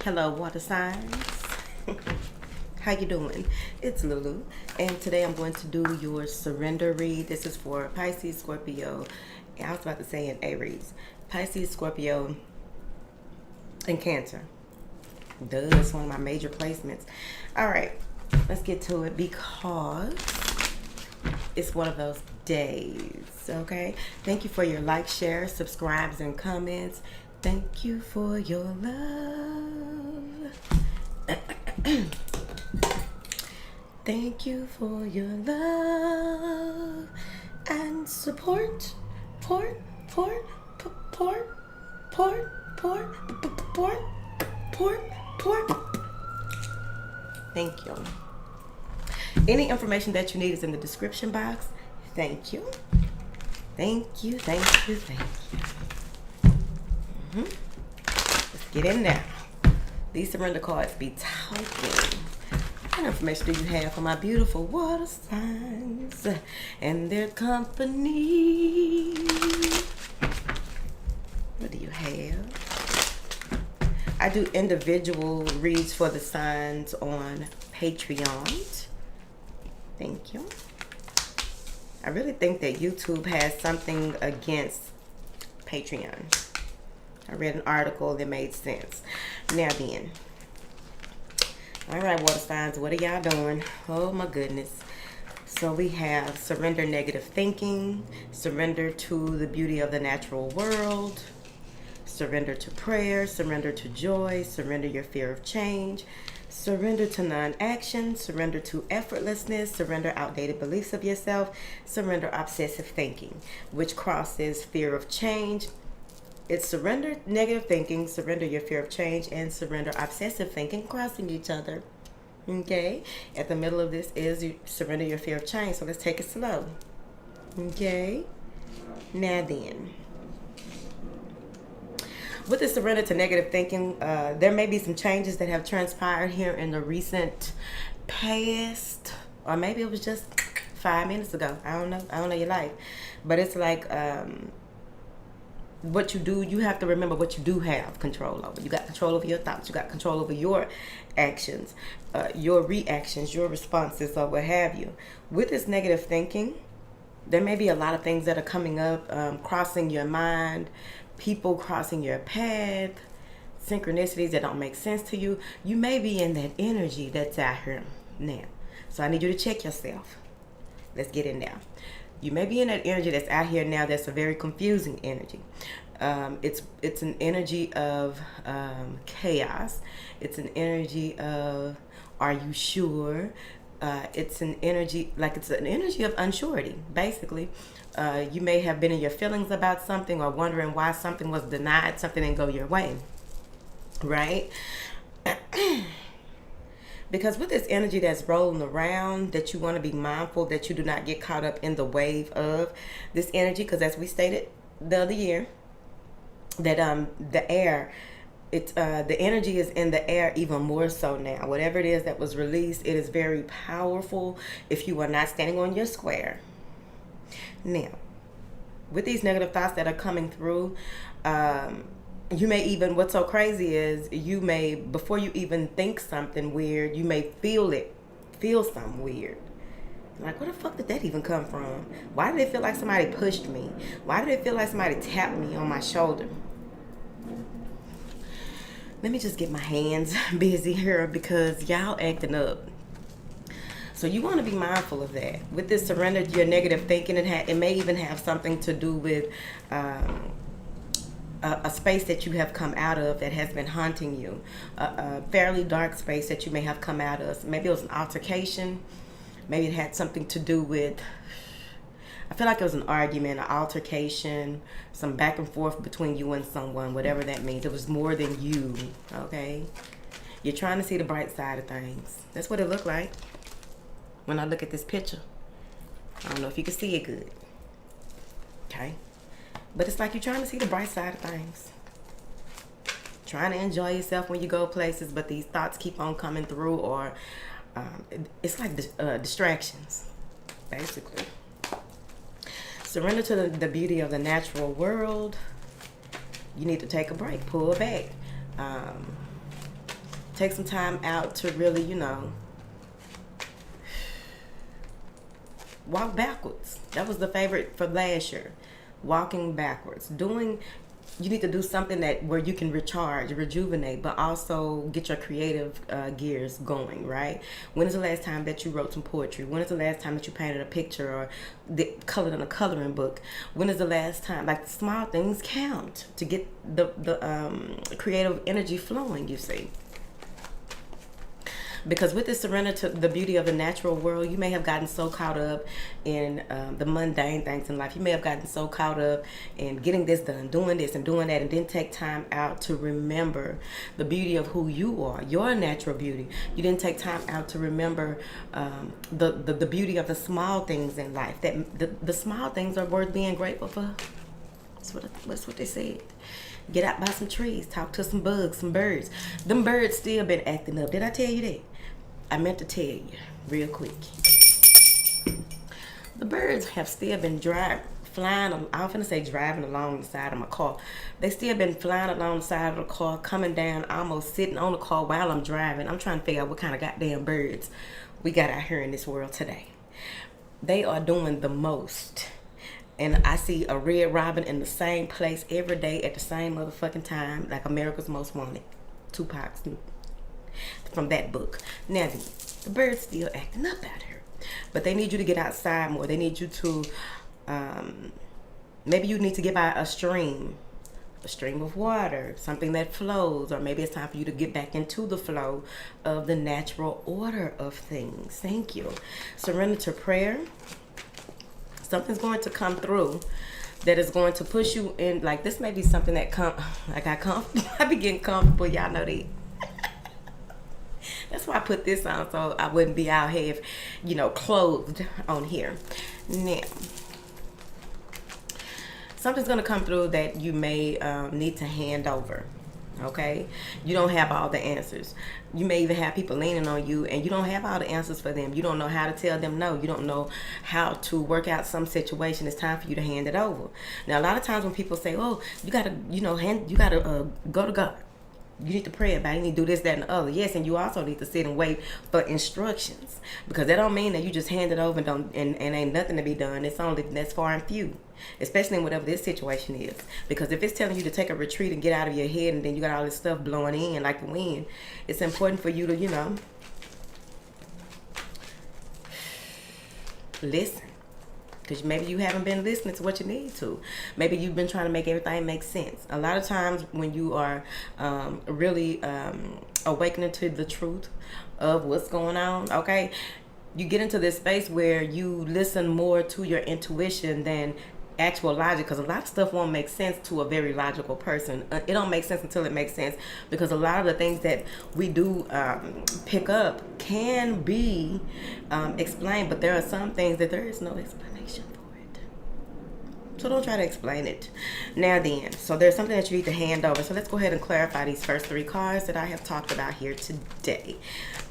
Hello, water signs. How you doing? It's Lulu, and today I'm going to do your surrender read. This is for Pisces, Scorpio, I was about to say in Aries. Pisces, Scorpio, and Cancer. Duh, it's one of my major placements. All right, let's get to it because it's one of those days, okay? Thank you for your likes, shares, subscribes, and comments. Thank you for your love. Thank you for your love and support. Port. Thank you. Any information that you need is in the description box. Thank you. Thank you. Let's get in there. These surrender cards be talking. What information do you have for my beautiful water signs and their company? What do you have? I do individual reads for the signs on Patreon. Thank you. I really think that YouTube has something against Patreon. I read an article that made sense. Now then. All right, water signs, what are y'all doing? Oh my goodness. So we have surrender negative thinking, surrender to the beauty of the natural world, surrender to prayer, surrender to joy, surrender your fear of change, surrender to non-action, surrender to effortlessness, surrender outdated beliefs of yourself, surrender obsessive thinking, which crosses fear of change. It's surrender negative thinking, surrender your fear of change, and surrender obsessive thinking, crossing each other. Okay? At the middle of this is you surrender your fear of change. So let's take it slow. Okay? Now then. With the surrender to negative thinking, there may be some changes that have transpired here in the recent past. Or maybe it was just 5 minutes ago. I don't know your life. But it's like... what you do, you have to remember what you do have control over. You got control over your thoughts. You got control over your actions, your reactions, your responses, or what have you. With this negative thinking, there may be a lot of things that are coming up, crossing your mind, people crossing your path, synchronicities that don't make sense to you. You may be in that energy that's out here now. So I need you to check yourself. Let's get in there. You may be in that energy that's out here now that's a very confusing energy. It's an energy of chaos. It's an energy of, are you sure? It's an energy of unsurety, basically. You may have been in your feelings about something or wondering why something was denied, something didn't go your way, right? Because with this energy that's rolling around, that you want to be mindful that you do not get caught up in the wave of this energy. Because as we stated the other year, that the air, the energy is in the air even more so now. Whatever it is that was released, it is very powerful if you are not standing on your square. Now, with these negative thoughts that are coming through, you may even, what's so crazy is you may, before you even think something weird, you may feel something weird. Like, where the fuck did that even come from? Why did it feel like somebody pushed me? Why did it feel like somebody tapped me on my shoulder? Let me just get my hands busy here because y'all acting up. So you want to be mindful of that. With this surrender to your negative thinking, it may even have something to do with a space that you have come out of that has been haunting you, a fairly dark space that you may have come out of. Maybe it was an altercation. Maybe it had something to do with, I feel like it was an argument, an altercation, some back and forth between you and someone, whatever that means. It was more than you, okay? You're trying to see the bright side of things. That's what it looked like when I look at this picture. I don't know if you can see it good, okay? But it's like you're trying to see the bright side of things. Trying to enjoy yourself when you go places, but these thoughts keep on coming through, or it's like distractions, basically. Surrender to the beauty of the natural world. You need to take a break, pull back. Take some time out to really, you know, walk backwards. That was the favorite for last year. Walking backwards. You need to do something where you can recharge, rejuvenate, but also get your creative gears going, right? When is the last time that you wrote some poetry? When is the last time that you painted a picture or colored in a coloring book? When is the last time? Like, small things count to get the creative energy flowing, you see. Because with the surrender to the beauty of the natural world, you may have gotten so caught up in the mundane things in life. You may have gotten so caught up in getting this done, doing this and doing that, and didn't take time out to remember the beauty of who you are, your natural beauty. You didn't take time out to remember the beauty of the small things in life. That the small things are worth being grateful for. That's what they said. Get out by some trees, talk to some bugs, some birds. Them birds still been acting up. Did I tell you that? I meant to tell you real quick. The birds have still been flying. I was finna say driving along the side of my car. They still been flying along the side of the car, coming down, almost sitting on the car while I'm driving. I'm trying to figure out what kind of goddamn birds we got out here in this world today. They are doing the most. And I see a red robin in the same place every day at the same motherfucking time, like America's Most Wanted. Tupac's from that book. Now, the birds still acting up out here. But they need you to get outside more. They need you to, maybe you need to get by a stream of water, something that flows, or maybe it's time for you to get back into the flow of the natural order of things. Thank you. Surrender to prayer. Something's going to come through that is going to push you in. Like, this may be something that I be getting comfortable. Y'all know that. That's why I put this on, so I wouldn't be out here, clothed on here. Now, something's going to come through that you may need to hand over. Okay, you don't have all the answers. You may even have people leaning on you, and you don't have all the answers for them. You don't know how to tell them no. You don't know how to work out some situation. It's time for you to hand it over. Now, a lot of times when people say, "Oh, you gotta, go to God. You need to pray about it. You need to do this, that, and the other." Yes, and you also need to sit and wait for instructions, because that don't mean that you just hand it over and ain't nothing to be done. That's far and few, especially in whatever this situation is. Because if it's telling you to take a retreat and get out of your head, and then you got all this stuff blowing in like the wind, it's important for you to, listen. Because maybe you haven't been listening to what you need to. Maybe you've been trying to make everything make sense. A lot of times when you are really awakening to the truth of what's going on, okay, you get into this space where you listen more to your intuition than actual logic, because a lot of stuff won't make sense to a very logical person. It don't make sense until it makes sense, because a lot of the things that we do pick up can be explained, but there are some things that there is no explanation for it. So don't try to explain it. Now then, so there's something that you need to hand over. So let's go ahead and clarify these first three cards that I have talked about here today.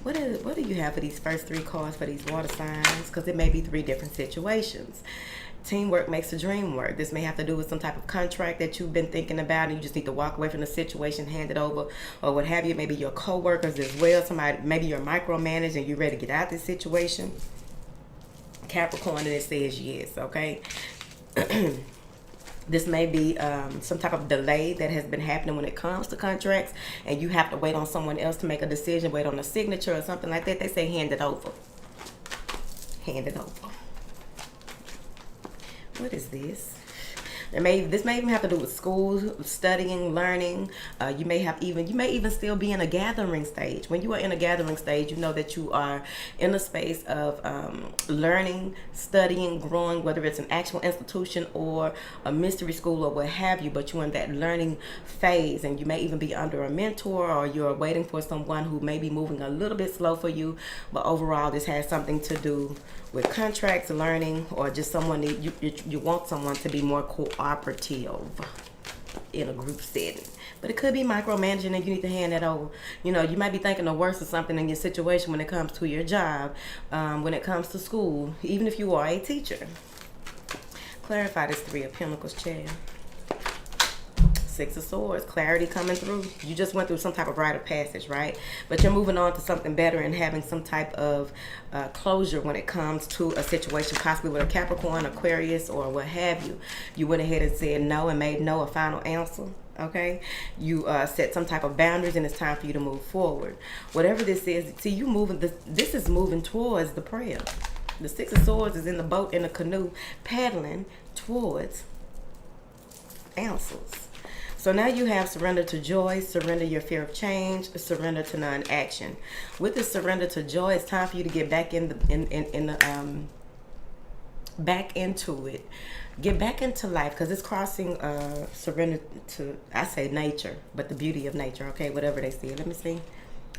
What do you have for these first three cards for these water signs? Because it may be three different situations. Teamwork makes the dream work. This may have to do with some type of contract that you've been thinking about, and you just need to walk away from the situation, hand it over, or what have you. Maybe your co-workers as well. Somebody, maybe you're micromanaged and you're ready to get out of this situation. Capricorn, and it says yes, okay? This may be some type of delay that has been happening when it comes to contracts, and you have to wait on someone else to make a decision, wait on a signature or something like that. They say hand it over. Hand it over. What is this? This may even have to do with school, studying, learning. You may even still be in a gathering stage. When you are in a gathering stage, you know that you are in a space of learning, studying, growing, whether it's an actual institution or a mystery school or what have you, but you're in that learning phase, and you may even be under a mentor, or you're waiting for someone who may be moving a little bit slow for you. But overall, this has something to do with contracts, learning, or just someone that you want someone to be more cooperative in a group setting. But it could be micromanaging, and you need to hand that over. You might be thinking the worst of something in your situation when it comes to your job, when it comes to school, even if you are a teacher. Clarify this Three of Pentacles, child. Six of Swords, clarity coming through. You just went through some type of rite of passage, right? But you're moving on to something better and having some type of closure when it comes to a situation, possibly with a Capricorn, Aquarius, or what have you. You went ahead and said no and made no a final answer. Okay, you set some type of boundaries, and it's time for you to move forward. Whatever this is, see, you moving. This is moving towards the prayer. The Six of Swords is in the boat, in the canoe, paddling towards answers. So now you have surrender to joy, surrender your fear of change, surrender to non-action. With the surrender to joy, it's time for you to get back back into it. Get back into life, because it's crossing surrender to, I say nature, but the beauty of nature, okay, whatever they say. Let me see.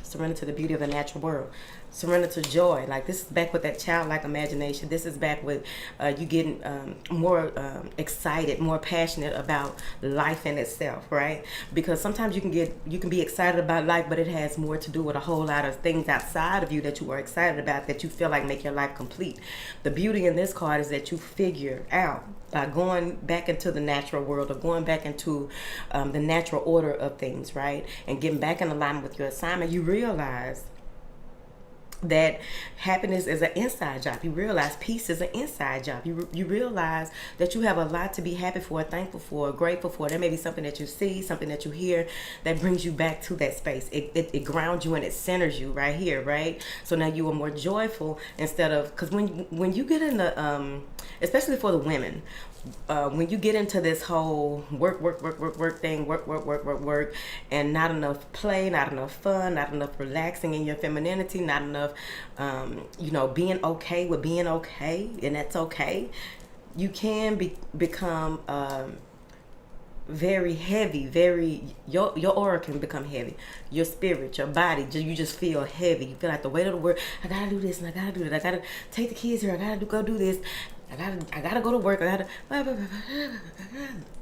Surrender to the beauty of the natural world. Surrender to joy. Like, this is back with that childlike imagination. This is back with you getting more excited, more passionate about life in itself, right? Because sometimes you can be excited about life, but it has more to do with a whole lot of things outside of you that you are excited about, that you feel like make your life complete. The beauty in this card is that you figure out, by going back into the natural world, or going back into the natural order of things, right? And getting back in alignment with your assignment, you realize that happiness is an inside job. You realize peace is an inside job. You realize that you have a lot to be happy for, thankful for, grateful for. There may be something that you see, something that you hear that brings you back to that space. It grounds you and it centers you right here, right? So now you are more joyful, instead of, because when you get in the especially for the women, when you get into this whole work thing, work, and not enough play, not enough fun, not enough relaxing in your femininity, not enough, being okay with being okay, and that's okay, you can become very heavy, your aura can become heavy. Your spirit, your body, you just feel heavy. You feel like the weight of the world. I gotta do this and I gotta do that. I gotta take the kids here. I gotta go do this. I gotta go to work.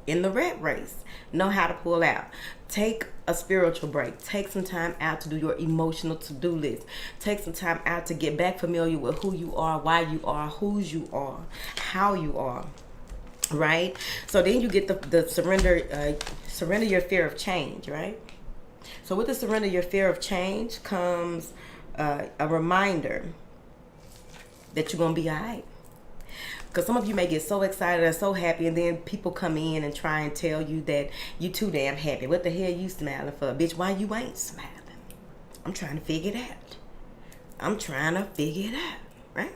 In the rat race. Know how to pull out. Take a spiritual break. Take some time out to do your emotional to-do list. Take some time out to get back familiar with who you are, why you are, whose you are, how you are. Right? So then you get the surrender your fear of change, right? So with the surrender your fear of change comes a reminder that you're going to be all right. Because some of you may get so excited and so happy, and then people come in and try and tell you that you too damn happy. What the hell you smiling for? Bitch, why you ain't smiling? I'm trying to figure it out. Right?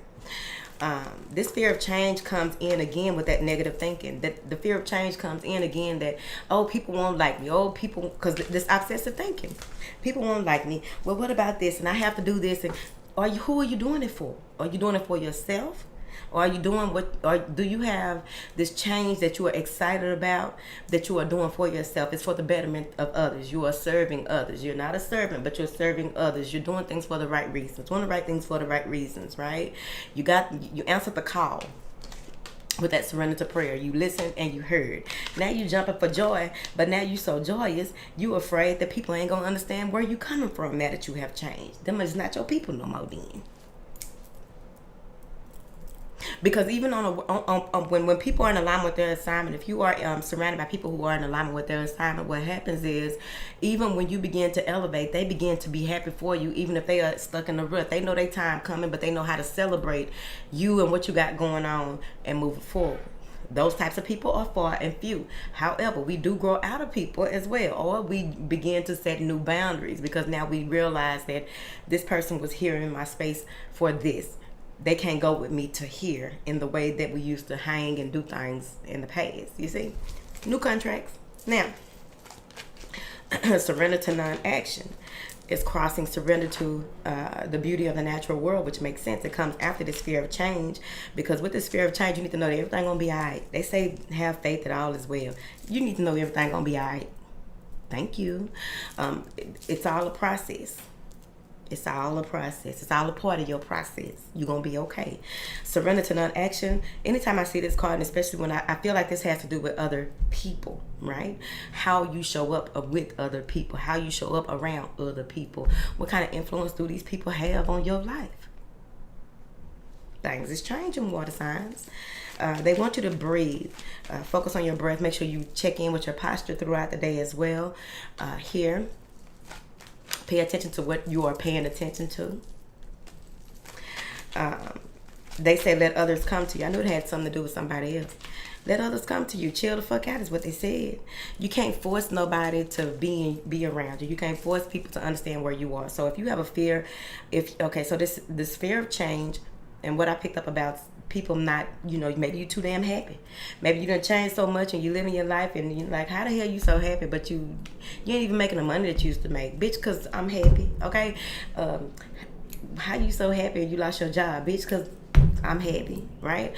This fear of change comes in again with that negative thinking. That the fear of change comes in again that, oh, people won't like me. Oh, people, because this obsessive thinking. People won't like me. Well, what about this? And I have to do this. And who are you doing it for? Are you doing it for yourself? Or are you doing or do you have this change that you are excited about, that you are doing for yourself? It's for the betterment of others. You are serving others. You're not a servant, but you're serving others. You're doing things for the right reasons. Doing the right things for the right reasons, right? You answered the call with that surrender to prayer. You listened and you heard. Now you jumping for joy, but now you so joyous, you afraid that people ain't gonna understand where you coming from now that you have changed. Them is not your people no more then. Because even when people are in alignment with their assignment, if you are surrounded by people who are in alignment with their assignment, what happens is, even when you begin to elevate, they begin to be happy for you, even if they are stuck in the rut. They know their time coming, but they know how to celebrate you and what you got going on and move forward. Those types of people are far and few. However, we do grow out of people as well, or we begin to set new boundaries, because now we realize that this person was here in my space for this. They can't go with me to here in the way that we used to hang and do things in the past. You see? New contracts. Now, surrender to non-action is crossing surrender to the beauty of the natural world, which makes sense. It comes after this fear of change, because with this fear of change, you need to know that everything gonna be all right. They say have faith that all is well. You need to know everything gonna be all right. Thank you. It's all a process. It's all a process. It's all a part of your process. You're going to be okay. Surrender to non-action. Anytime I see this card, and especially when I feel like this has to do with other people, right? How you show up with other people. How you show up around other people. What kind of influence do these people have on your life? Things is changing, water signs. They want you to breathe. Focus on your breath. Make sure you check in with your posture throughout the day as well. Here, pay attention to what you are paying attention to. They say let others come to you. I knew it had something to do with somebody else. Let others come to you. Chill the fuck out is what they said. You can't force nobody to be around you. You can't force people to understand where you are. So if you have a fear, so this fear of change, and what I picked up about people not, maybe you too damn happy. Maybe you done changed so much and you living your life and you're like, how the hell you so happy? But you ain't even making the money that you used to make. Bitch, because I'm happy, okay? How you so happy you lost your job? Bitch, because I'm happy, right?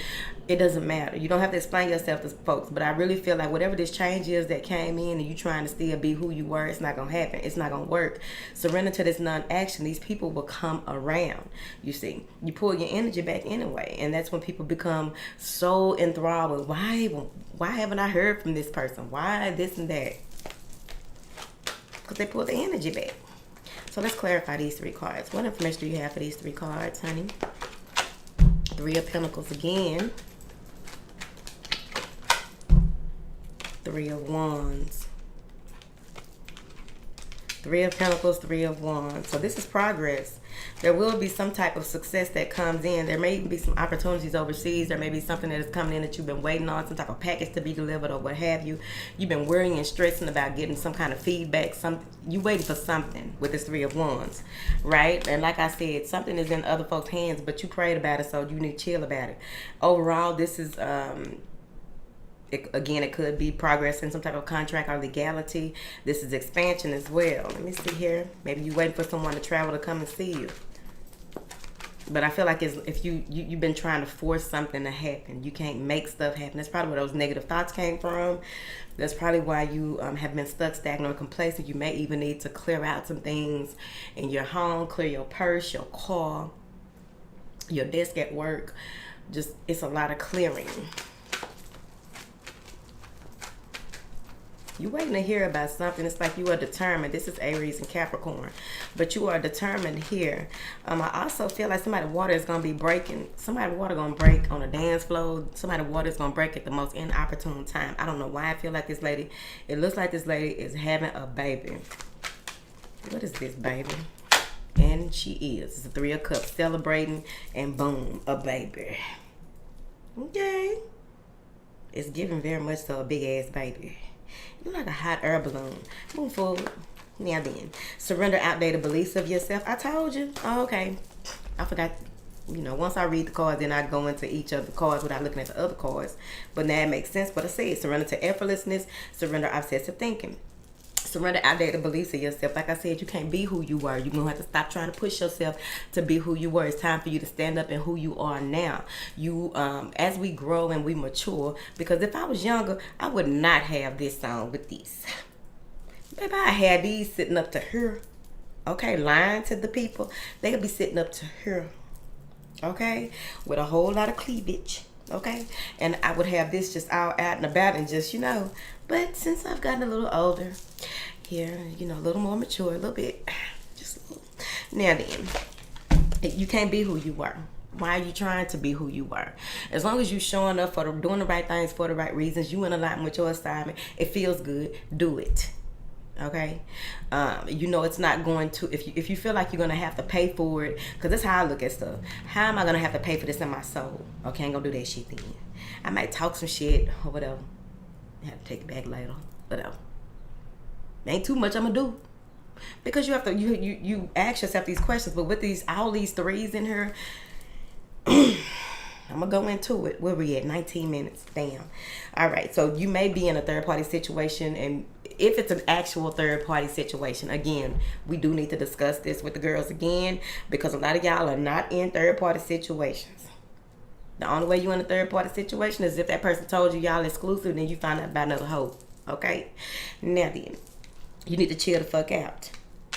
It doesn't matter. You don't have to explain yourself to folks, but I really feel like whatever this change is that came in and you trying to still be who you were, it's not going to happen. It's not going to work. Surrender to this non-action. These people will come around, you see. You pull your energy back anyway, and that's when people become so enthralled with, why haven't I heard from this person? Why this and that? Because they pull the energy back. So let's clarify these 3 cards. What information do you have for these 3 cards, honey? 3 of Pentacles again. 3 of Wands. 3 of Pentacles, 3 of Wands. So this is progress. There will be some type of success that comes in. There may even be some opportunities overseas. There may be something that is coming in that you've been waiting on, some type of package to be delivered or what have you. You've been worrying and stressing about getting some kind of feedback. You waiting for something with this 3 of Wands, right? And like I said, something is in other folks' hands, but you prayed about it, so you need to chill about it. Overall, this is... it could be progress in some type of contract or legality. This is expansion as well. Let me see here. Maybe you're waiting for someone to travel to come and see you. But I feel like if you've been trying to force something to happen. You can't make stuff happen. That's probably where those negative thoughts came from. That's probably why you have been stuck, stagnant, or complacent. You may even need to clear out some things in your home. Clear your purse, your car, your desk at work. Just, it's a lot of clearing. You're waiting to hear about something. It's like you are determined. This is Aries and Capricorn. But you are determined here. I also feel like somebody's water is going to be breaking. Somebody's water going to break on a dance floor. Somebody's water is going to break at the most inopportune time. I don't know why I feel like this lady. It looks like this lady is having a baby. What is this, baby? And she is. It's a 3 of Cups. Celebrating. And boom, a baby. Okay. It's giving very much to a big-ass baby. You're like a hot air balloon. Move forward. Now then. Surrender outdated beliefs of yourself. I told you. Oh, okay. I forgot. Once I read the cards, then I go into each of the cards without looking at the other cards. But now it makes sense what I said. Surrender to effortlessness. Surrender obsessive thinking. Surrender outdated beliefs of yourself. Like I said, you can't be who you were. You're going to have to stop trying to push yourself to be who you were. It's time for you to stand up in who you are now. As we grow and we mature, because if I was younger, I would not have this on with these. Maybe I had these sitting up to her. Okay, lying to the people. They'll be sitting up to her. Okay, with a whole lot of cleavage. Okay, and I would have this just all out and about and just, but since I've gotten a little older here, a little more mature, a little bit, just a little. Now then, you can't be who you were. Why are you trying to be who you were? As long as you showing up doing the right things for the right reasons, you in alignment with your assignment, it feels good, do it. Okay, it's not going to, if you feel like you're going to have to pay for it, because that's how I look at stuff. How am I going to have to pay for this in my soul? Okay, I ain't going to do that shit then. I might talk some shit or whatever. I have to take it back later. Whatever. Ain't too much I'm going to do. Because you have to, you ask yourself these questions, but with all these 3s in here, I'm going to go into it. Where we at? 19 minutes. Damn. All right. So you may be in a third party situation, and if it's an actual third party situation, again, we do need to discuss this with the girls again, because a lot of y'all are not in third party situations. The only way you in a third party situation is if that person told you y'all exclusive, then you find out about another hoe. Okay? Now then, you need to chill the fuck out.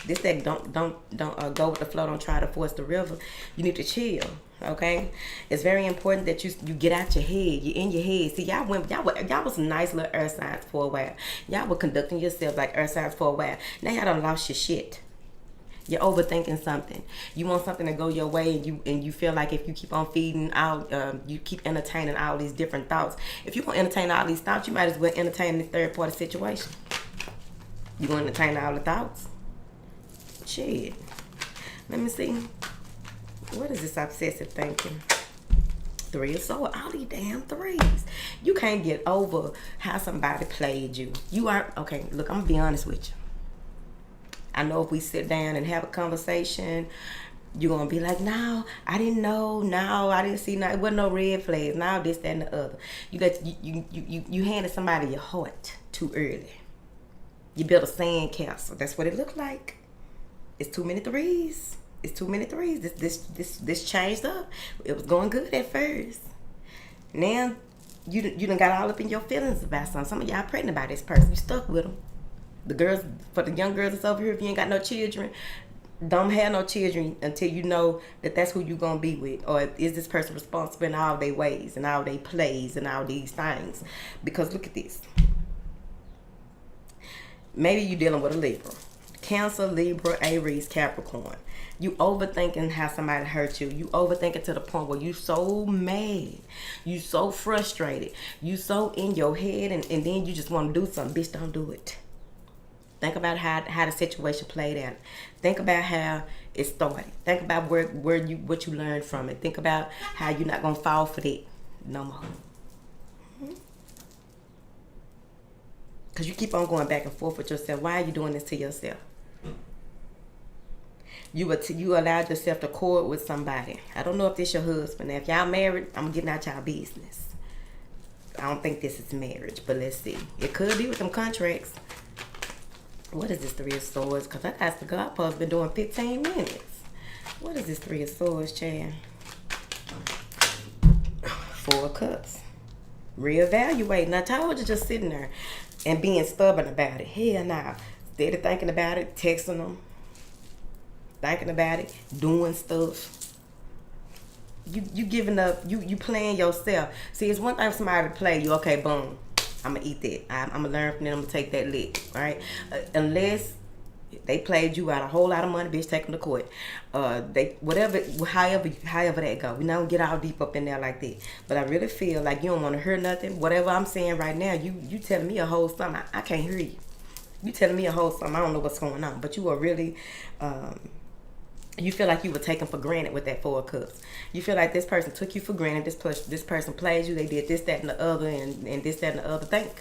This that don't go with the flow. Don't try to force the river. You need to chill. Okay, it's very important that you get out your head. You're in your head. See, y'all was nice little earth signs for a while. Y'all were conducting yourself like earth signs for a while. Now y'all done lost your shit. You're overthinking something. You want something to go your way, and you feel like if you keep on feeding out, you keep entertaining all these different thoughts. If you want to entertain all these thoughts, you might as well entertain the third party situation. You want to entertain all the thoughts? Shit. Let me see. What is this obsessive thinking? 3 of Swords. All these damn threes. You can't get over how somebody played you. You are okay. Look, I'm gonna be honest with you. I know if we sit down and have a conversation, you're gonna be like, no, I didn't know, no, I didn't see, no, it wasn't no red flags, now this, that, and the other. You handed somebody your heart too early. You built a sand castle. That's what it looked like. It's too many threes. It's too many threes. This changed up. It was going good at first. Now you done got all up in your feelings about something. Some of y'all pregnant by this person. You stuck with them. The girls, for the young girls that's over here, if you ain't got no children, don't have no children until you know that that's who you gonna be with, or is this person responsible in all their ways and all their plays and all these things. Because look at this. Maybe you dealing with a Libra, Cancer, Libra, Aries, Capricorn. You overthinking how somebody hurt you. You overthinking to the point where you so mad, you so frustrated, you so in your head, and then you just want to do something. Bitch, don't do it. Think about how the situation played out. Think about how it started. Think about what you learned from it. Think about how you're not gonna fall for that no more. Cause you keep on going back and forth with yourself. Why are you doing this to yourself? You allowed yourself to court with somebody. I don't know if this your husband. Now, if y'all married, I'm getting out y'all business. I don't think this is marriage, but let's see. It could be with them contracts. What is this 3 of Swords? Because I got the God post been doing 15 minutes. What is this 3 of Swords, Chad? 4 of Cups. Reevaluating. I told you, just sitting there and being stubborn about it. Hell nah. Steady thinking about it, texting them, thinking about it, doing stuff. You giving up, you playing yourself. See, it's one thing for somebody to play you, okay, boom. I'm gonna eat that. I'm gonna learn from them. I'm gonna take that lick, right? Unless they played you out a whole lot of money, bitch, take them to court. However that go. We don't get all deep up in there like that. But I really feel like you don't want to hear nothing. Whatever I'm saying right now, you telling me a whole something. I can't hear you. You telling me a whole something. I don't know what's going on. But you are really, you feel like you were taken for granted with that 4 of Cups. You feel like this person took you for granted. This person played you. They did this, that, and the other, and this, that, and the other. Think,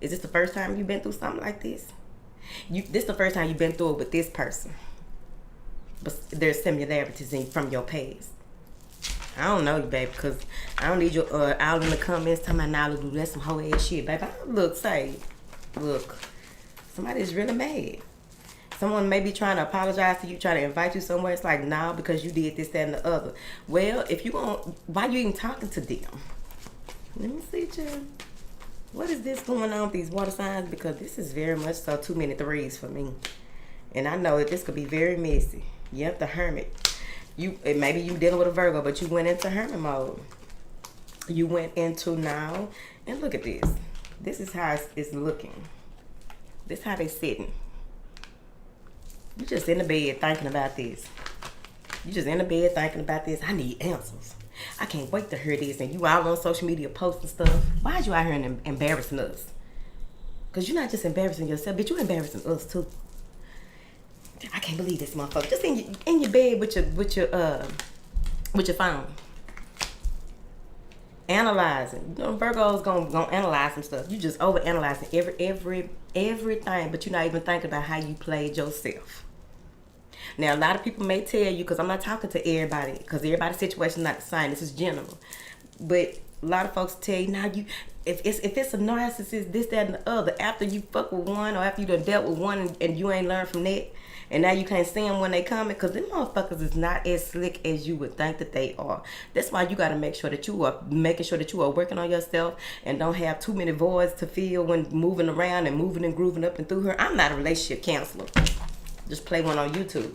is this the first time you've been through something like this? This the first time you've been through it with this person. But there's similarities from your past. I don't know you, baby, because I don't need your out in the comments talking about, nah, look, that's some whole ass shit, baby. Look, somebody's really mad. Someone may be trying to apologize to you, trying to invite you somewhere. It's like, nah, because you did this, that, and the other. Well, if you won't, why you even talking to them? Let me see, Jen. What is this going on with these water signs? Because this is very much so too many threes for me. And I know that this could be very messy. Yep, the Hermit. Maybe you dealing with a Virgo, but you went into Hermit mode. You went into now, and look at this. This is how it's looking. This is how they sitting. You just in the bed thinking about this. You just in the bed thinking about this. I need answers. I can't wait to hear this. And you all on social media posting stuff. Why are you out here and embarrassing us? Because you're not just embarrassing yourself, but you're embarrassing us too. I can't believe this motherfucker. Just in your bed with your phone. Analyzing. You know, Virgo's gonna analyze some stuff. You just overanalyzing everything, but you're not even thinking about how you played yourself. Now, a lot of people may tell you, because I'm not talking to everybody, because everybody's situation is not the same. This is general. But a lot of folks tell you, now if it's a narcissist, this, that, and the other, after you fuck with one, or after you done dealt with one and you ain't learned from that, and now you can't see them when they coming, because them motherfuckers is not as slick as you would think that they are. That's why you got to make sure that you are working on yourself and don't have too many voids to fill when moving around and moving and grooving up and through her. I'm not a relationship counselor. Just play one on YouTube.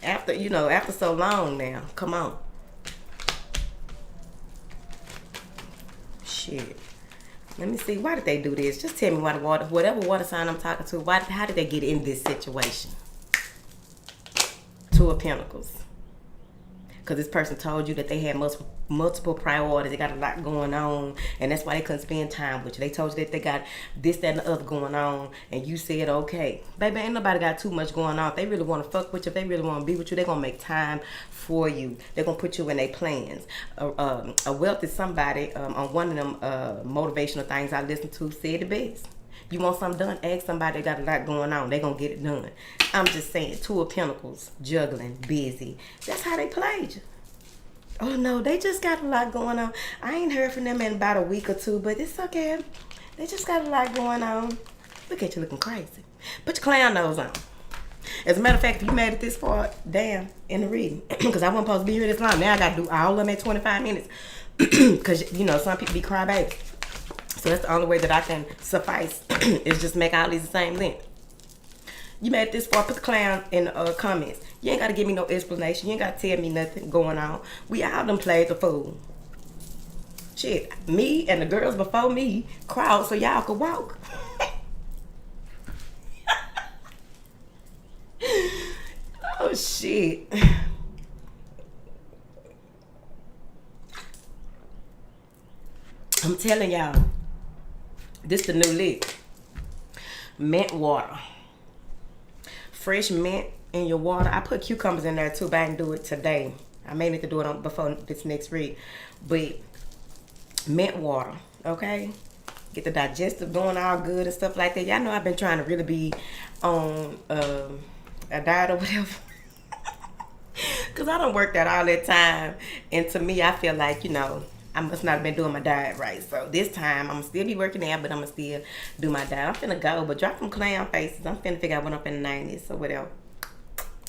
After so long now, come on. Shit. Let me see. Why did they do this? Just tell me why whatever water sign I'm talking to, how did they get in this situation? Two of Pentacles. Because this person told you that they had multiple priorities. They got a lot going on. And that's why they couldn't spend time with you. They told you that they got this, that, and the other going on. And you said, okay. Baby, ain't nobody got too much going on. If they really want to fuck with you, if they really want to be with you, they're going to make time for you. They're going to put you in their plans. A wealthy somebody on one of them motivational things I listened to said the best. You want something done? Ask somebody that got a lot going on. They're going to get it done. I'm just saying, Two of Pentacles, juggling, busy. That's how they played you. Oh, no, they just got a lot going on. I ain't heard from them in about a week or two, but it's okay. They just got a lot going on. Look at you looking crazy. Put your clown nose on. As a matter of fact, if you made it this far, damn, in the reading. Because I wasn't supposed to be here this long. Now I got to do all of them at 25 minutes. Because, you know, some people be crybabies. So that's the only way that I can suffice is just make all these the same length. You made it this far, put the clown in the comments. You ain't got to give me no explanation. You ain't got to tell me nothing going on. We all done played the fool. Shit, me and the girls before me crawled so y'all could walk. Oh, shit. I'm telling y'all. This the new lick. Mint water. Fresh mint in your water. I put cucumbers in there too, but I didn't do it today. I may need to do it before this next read. But mint water, okay? Get the digestive going all good and stuff like that. Y'all know I've been trying to really be on a diet or whatever. Because I don't work that all that time. And to me, I feel like, you know, I must not have been doing my diet right. So this time, I'm going to still be working out, but I'm going to still do my diet. I'm finna go, but drop them clown faces. I'm finna figure out what I'm finna name this or whatever.